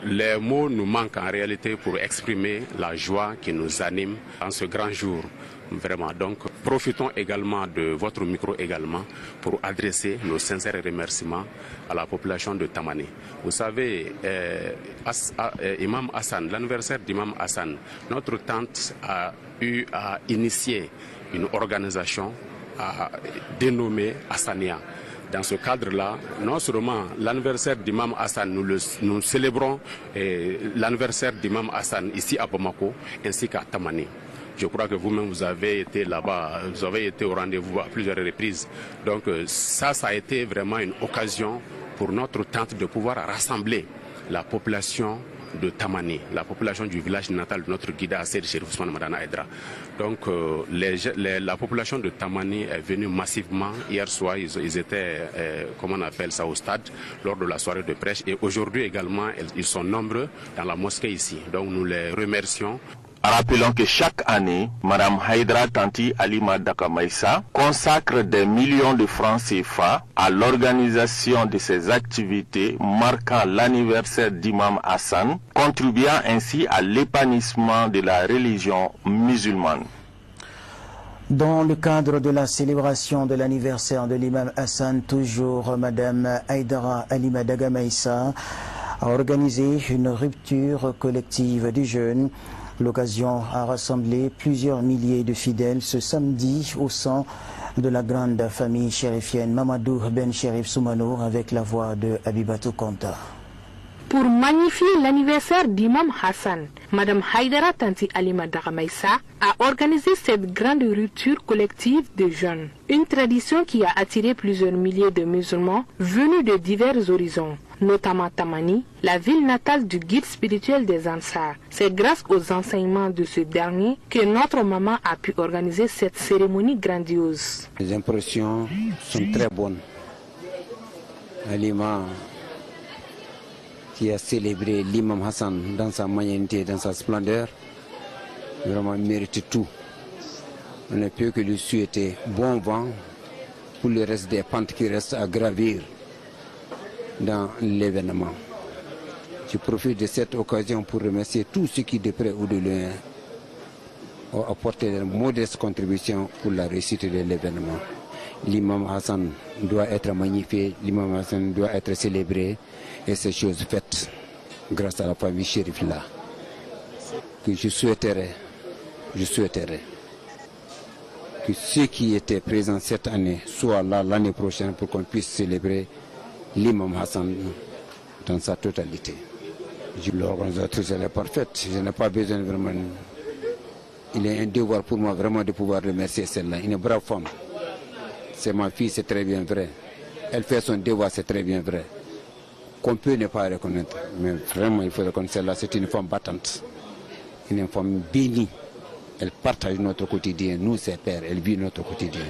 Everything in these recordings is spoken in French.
Les mots nous manquent en réalité pour exprimer la joie qui nous anime en ce grand jour. Vraiment. Donc, profitons également de votre micro également pour adresser nos sincères remerciements à la population de Tamani. Vous savez, Imam Hassan, l'anniversaire d'Imam Hassan, notre tante a eu à initier une organisation dénommée Hassania. Dans ce cadre-là, non seulement l'anniversaire d'Imam Hassan, nous célébrons l'anniversaire d'Imam Hassan ici à Bamako ainsi qu'à Tamani. Je crois que vous-même, vous avez été là-bas, vous avez été au rendez-vous à plusieurs reprises. Donc ça a été vraiment une occasion pour notre tante de pouvoir rassembler la population de Tamani, la population du village natal de notre guide Assed Chérif Ousmane Madana Aidara. Donc la population de Tamani est venue massivement. Hier soir, ils étaient, comment on appelle ça, au stade lors de la soirée de prêche. Et aujourd'hui également, ils sont nombreux dans la mosquée ici. Donc nous les remercions. Rappelons que chaque année, Mme Haïdara Tanti Halima Dakamaïssa consacre des millions de francs CFA à l'organisation de ces activités marquant l'anniversaire d'Imam Hassan, contribuant ainsi à l'épanouissement de la religion musulmane. Dans le cadre de la célébration de l'anniversaire de l'imam Hassan, toujours Mme Haïdara Halima Dakamaïssa a organisé une rupture collective du jeûne. L'occasion a rassemblé plusieurs milliers de fidèles ce samedi au sein de la grande famille chérifienne Mamadou Ben Chérif Soumanour avec la voix de Abibatou Konta. Pour magnifier l'anniversaire d'Imam Hassan, Mme Haïdara Tanti Halima Dakamaïssa a organisé cette grande rupture collective de jeunes. Une tradition qui a attiré plusieurs milliers de musulmans venus de divers horizons, notamment Tamani, la ville natale du guide spirituel des Ansar. C'est grâce aux enseignements de ce dernier que notre maman a pu organiser cette cérémonie grandiose. Les impressions sont très bonnes. Halima, qui a célébré l'imam Hassan dans sa magnanimité, dans sa splendeur, vraiment mérite tout. On ne peut que lui souhaiter bon vent pour le reste des pentes qui restent à gravir dans l'événement. Je profite de cette occasion pour remercier tous ceux qui, de près ou de loin, ont apporté une modeste contribution pour la réussite de l'événement. L'imam Hassan doit être magnifié, l'imam Hassan doit être célébré, et ces choses faites grâce à la famille Chérif là. Que je souhaiterais que ceux qui étaient présents cette année soient là l'année prochaine pour qu'on puisse célébrer l'imam Hassan dans sa totalité. L'organisatrice elle est parfaite, je n'ai pas besoin vraiment. Il est un devoir pour moi vraiment de pouvoir remercier celle-là, une brave femme. C'est ma fille, c'est très bien vrai. Elle fait son devoir, c'est très bien vrai. Qu'on peut ne pas reconnaître, mais vraiment il faut reconnaître celle-là, c'est une femme battante, une femme bénie. Elle partage notre quotidien, nous ses pères, elle vit notre quotidien.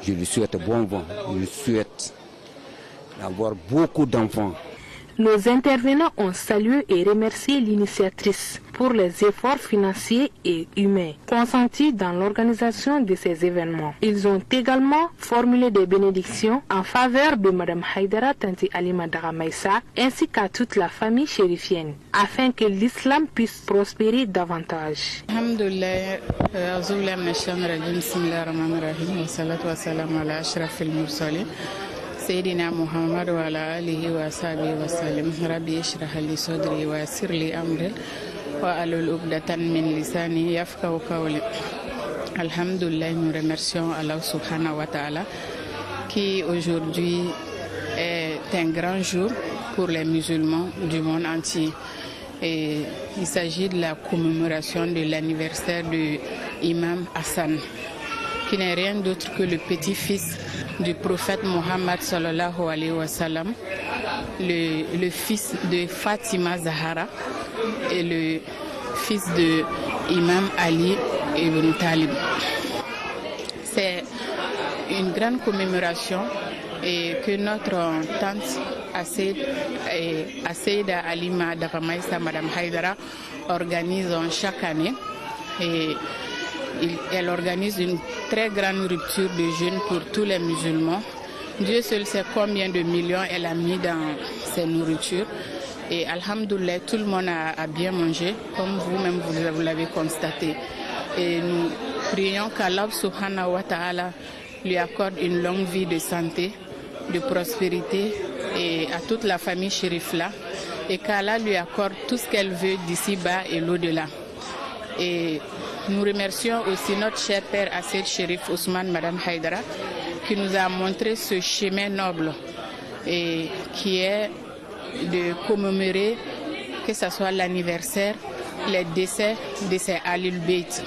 Je lui souhaite bon vent, je lui souhaite d'avoir beaucoup d'enfants. Nos intervenants ont salué et remercié l'initiatrice pour les efforts financiers et humains consentis dans l'organisation de ces événements. Ils ont également formulé des bénédictions en faveur de Mme Haïdara Tanti Halima Dakamaïssa ainsi qu'à toute la famille chérifienne, afin que l'islam puisse prospérer davantage. Alhamdulillah, سيدنا محمد وعلى آله وصحبه وسلم ربي اشرح لي صدري ويسر لي أمري واحلل عقدة من لساني يفقهوا قولي. Alhamdulillah, nous remercions Allah subhanahu wa ta'ala qui aujourd'hui est un grand jour pour les musulmans du monde entier. Et il s'agit de la commémoration de l'anniversaire de l'imam Hassan, qui n'est rien d'autre que le petit-fils du prophète Mohammed sallallahu alayhi wa sallam, le fils de Fatima Zahara et le fils de Imam Ali ibn Talib. C'est une grande commémoration et que notre tante Asseyda Halima Dakamaïssa, Madame Haïdara, organise chaque année. Et elle organise une très grande rupture de jeûne pour tous les musulmans Dieu seul sait combien de millions elle a mis dans ses nourritures. Et alhamdoulilah, tout le monde a bien mangé, comme vous-même vous l'avez constaté. Et nous prions qu'Allah subhanahu wa ta'ala lui accorde une longue vie de santé, de prospérité et à toute la famille Chérif là. Et qu'Allah lui accorde tout ce qu'elle veut d'ici-bas et l'au-delà. Et nous remercions aussi notre cher père Asset Chérif Ousmane, Madame Haïdara, qui nous a montré ce chemin noble et qui est de commémorer, que ce soit l'anniversaire, les décès de ces Ahlul Bayt.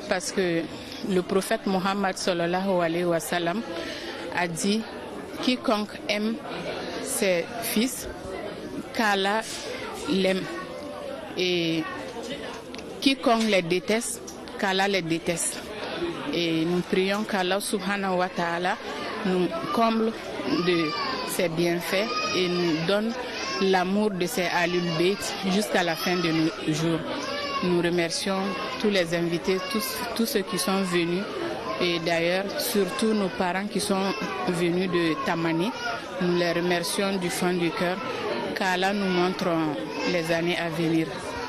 Parce que le prophète Mohammed sallallahu alayhi wa sallam a dit quiconque aime ses fils, qu'Allah l'aime. Et quiconque les déteste, qu'Allah les déteste. Et nous prions qu'Allah subhanahu wa ta'ala nous comble de ses bienfaits et nous donne l'amour de ces Ahlul Bayt jusqu'à la fin de nos jours. Nous remercions tous les invités, tous ceux qui sont venus et d'ailleurs surtout nos parents qui sont venus de Tamani. Nous les remercions du fond du cœur. Qu'Allah nous montre les années à venir.